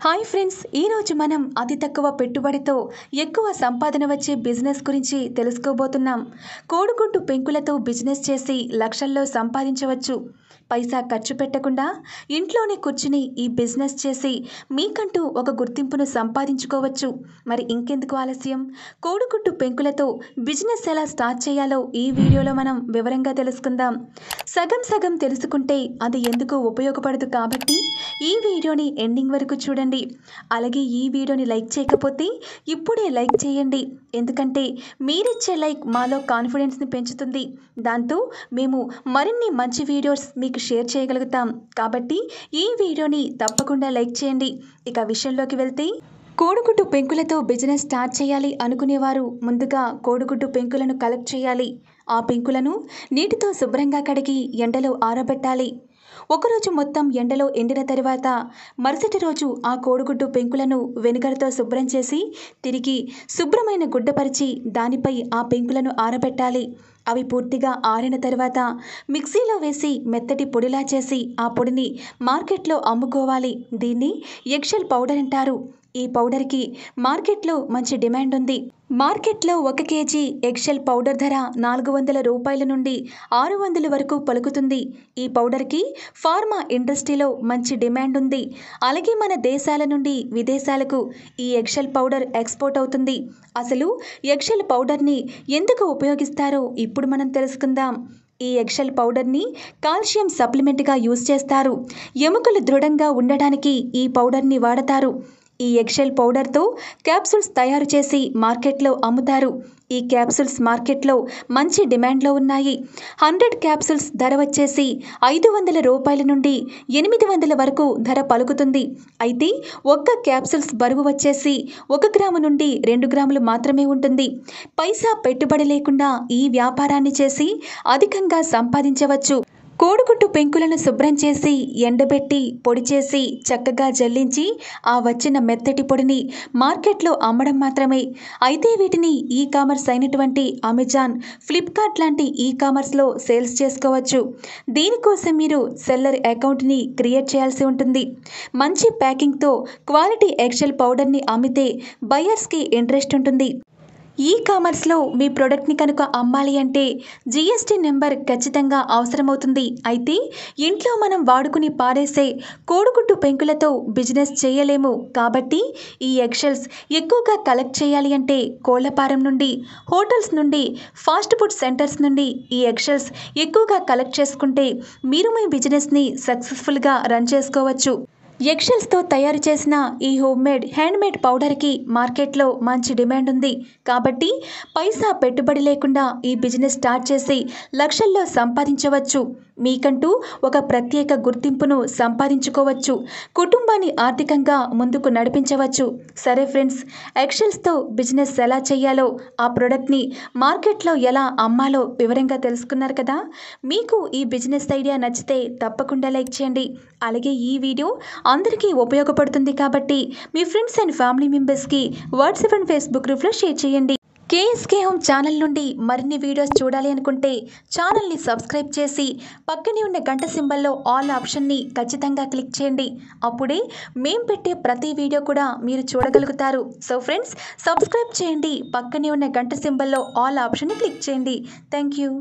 Hi friends, ఈరోజు మనం అతి తక్కువ పెట్టుబడితో ఎక్కువ సంపాదన వచ్చే బిజినెస్ గురించి తెలుసుకోబోతున్నాం. కోడిగుడ్డు పెంకులతో బిజినెస్ చేసి లక్షల్లో సంపాదించవచ్చు. పైసా ఖర్చు పెట్టకుండా ఇంట్లోనే కూర్చుని ఈ బిజినెస్ చేసి మీకంటూ ఒక గుర్తింపును సంపాదించుకోవచ్చు. మరి ఇంకెందుకు ఆలస్యం? కోడిగుడ్డు పెంకులతో బిజినెస్ ఎలా స్టార్ట్ చేయాలో ఈ వీడియోలో మనం వివరంగా తెలుసుకుందాం. సగం సగం తెలుసుకుంటే అది ఎందుకు ఉపయోగపడదు కాబట్టి ఈ వీడియోని ఎండింగ్ వరకు చూడండి. అలాగే ఈ వీడియోని లైక్ చేయకపోతే ఇప్పుడే లైక్ చేయండి. ఎందుకంటే మీరిచ్చే లైక్ మాలో కాన్ఫిడెన్స్ని పెంచుతుంది. దాంతో మేము మరిన్ని మంచి వీడియోస్ మీకు షేర్ చేయగలుగుతాం. కాబట్టి ఈ వీడియోని తప్పకుండా లైక్ చేయండి. ఇక విషయంలోకి వెళ్తే, కోడిగుడ్డు పెంకులతో బిజినెస్ స్టార్ట్ చేయాలి అనుకునేవారు ముందుగా కోడిగుడ్డు పెంకులను కలెక్ట్ చేయాలి. ఆ పెంకులను నీటితో శుభ్రంగా కడిగి ఎండలో ఆరబెట్టాలి. ఒకరోజు మొత్తం ఎండలో ఎండిన తర్వాత మరుసటి రోజు ఆ కోడిగుడ్డు పెంకులను వెనిగర్తో శుభ్రం చేసి తిరిగి శుభ్రమైన గుడ్డపరిచి దానిపై ఆ పెంకులను ఆరబెట్టాలి. అవి పూర్తిగా ఆరిన తర్వాత మిక్సీలో వేసి మెత్తటి పొడిలా చేసి ఆ పొడిని మార్కెట్లో అమ్ముకోవాలి. దీన్ని ఎగ్షెల్ పౌడర్ అంటారు. ఈ పౌడర్కి మార్కెట్లో మంచి డిమాండ్ ఉంది. మార్కెట్లో 1 కేజీ ఎగ్షెల్ పౌడర్ ధర 400 రూపాయల నుండి 600 వరకు పలుకుతుంది. ఈ పౌడర్కి ఫార్మా ఇండస్ట్రీలో మంచి డిమాండ్ ఉంది. అలాగే మన దేశాల నుండి విదేశాలకు ఈ ఎగ్షెల్ పౌడర్ ఎక్స్పోర్ట్ అవుతుంది. అసలు ఎగ్షెల్ పౌడర్ని ఎందుకు ఉపయోగిస్తారో ఇప్పుడు మనం తెలుసుకుందాం. ఈ ఎగ్షెల్ పౌడర్ని కాల్షియం సప్లిమెంట్గా యూజ్ చేస్తారు. ఎముకలు దృఢంగా ఉండడానికి ఈ పౌడర్ని వాడతారు. ఈ ఎగ్షెల్ పౌడర్తో క్యాప్సూల్స్ తయారు చేసి మార్కెట్లో అమ్ముతారు. ఈ క్యాప్సూల్స్ మార్కెట్లో మంచి డిమాండ్లో ఉన్నాయి. 100 క్యాప్సూల్స్ ధర వచ్చేసి 500 రూపాయల నుండి 800 వరకు ధర పలుకుతుంది. అయితే ఒక్క క్యాప్సూల్స్ బరువు వచ్చేసి 1 గ్రాము నుండి 2 గ్రాములు మాత్రమే ఉంటుంది. పైసా పెట్టుబడి లేకుండా ఈ వ్యాపారాన్ని చేసి అధికంగా సంపాదించవచ్చు. కోడిగుడ్డు పెంకులను శుభ్రం చేసి ఎండబెట్టి పొడి చేసి చక్కగా జల్లించి ఆ వచ్చిన మెత్తటి పొడిని మార్కెట్లో అమ్మడం మాత్రమే. అయితే వీటిని ఈ కామర్స్ అయినటువంటి అమెజాన్, ఫ్లిప్కార్ట్ లాంటి ఈ కామర్స్లో సేల్స్ చేసుకోవచ్చు. దీనికోసం మీరు సెల్లర్ అకౌంట్ని క్రియేట్ చేయాల్సి ఉంటుంది. మంచి ప్యాకింగ్తో క్వాలిటీ ఎగ్షెల్ పౌడర్ని అమ్మితే బయర్స్కి ఇంట్రెస్ట్ ఉంటుంది. ఈ కామర్స్లో మీ ప్రోడక్ట్ని కనుక అమ్మాలి అంటే జిఎస్టీ నెంబర్ ఖచ్చితంగా అవసరమవుతుంది. అయితే ఇంట్లో మనం వాడుకుని పారేసే కోడిగుడ్డు పెంకులతో బిజినెస్ చేయలేము. కాబట్టి ఈ ఎగ్షెల్స్ ఎక్కువగా కలెక్ట్ చేయాలి అంటే కోళ్లపారం నుండి, హోటల్స్ నుండి, ఫాస్ట్ ఫుడ్ సెంటర్స్ నుండి ఈ ఎగ్షెల్స్ ఎక్కువగా కలెక్ట్ చేసుకుంటే మీరు మీ బిజినెస్ని సక్సెస్ఫుల్గా రన్ చేసుకోవచ్చు. ఎగ్షెల్స్తో తయారు చేసిన ఈ హోమ్మేడ్ హ్యాండ్మేడ్ పౌడర్కి మార్కెట్లో మంచి డిమాండ్ ఉంది. కాబట్టి పైసా పెట్టుబడి లేకుండా ఈ బిజినెస్ స్టార్ట్ చేసి లక్షల్లో సంపాదించవచ్చు. మీకంటూ ఒక ప్రత్యేక గుర్తింపును సంపాదించుకోవచ్చు. కుటుంబాన్ని ఆర్థికంగా ముందుకు నడిపించవచ్చు. సరే ఫ్రెండ్స్, ఎగ్షెల్స్తో బిజినెస్ ఎలా చేయాలో, ఆ ప్రోడక్ట్ని మార్కెట్లో ఎలా అమ్మాలో వివరంగా తెలుసుకున్నారు కదా. మీకు ఈ బిజినెస్ ఐడియా నచ్చితే తప్పకుండా లైక్ చేయండి. అలాగే ఈ వీడియో అందరికీ ఉపయోగపడుతుంది కాబట్టి మీ ఫ్రెండ్స్ అండ్ ఫ్యామిలీ మెంబర్స్కి వాట్సాప్ అండ్ ఫేస్బుక్ గ్రూప్లో షేర్ చేయండి. కేఎస్కే హోమ్ ఛానల్ నుండి మరిన్ని వీడియోస్ చూడాలి అనుకుంటే ఛానల్ని సబ్స్క్రైబ్ చేసి పక్కనే ఉన్న గంట సింబల్లో ఆల్ ఆప్షన్ని ఖచ్చితంగా క్లిక్ చేయండి. అప్పుడే మేము పెట్టే ప్రతి వీడియో కూడా మీరు చూడగలుగుతారు. సో ఫ్రెండ్స్, సబ్స్క్రైబ్ చేయండి. పక్కనే ఉన్న గంట సింబల్లో ఆల్ ఆప్షన్ని క్లిక్ చేయండి. Thank you.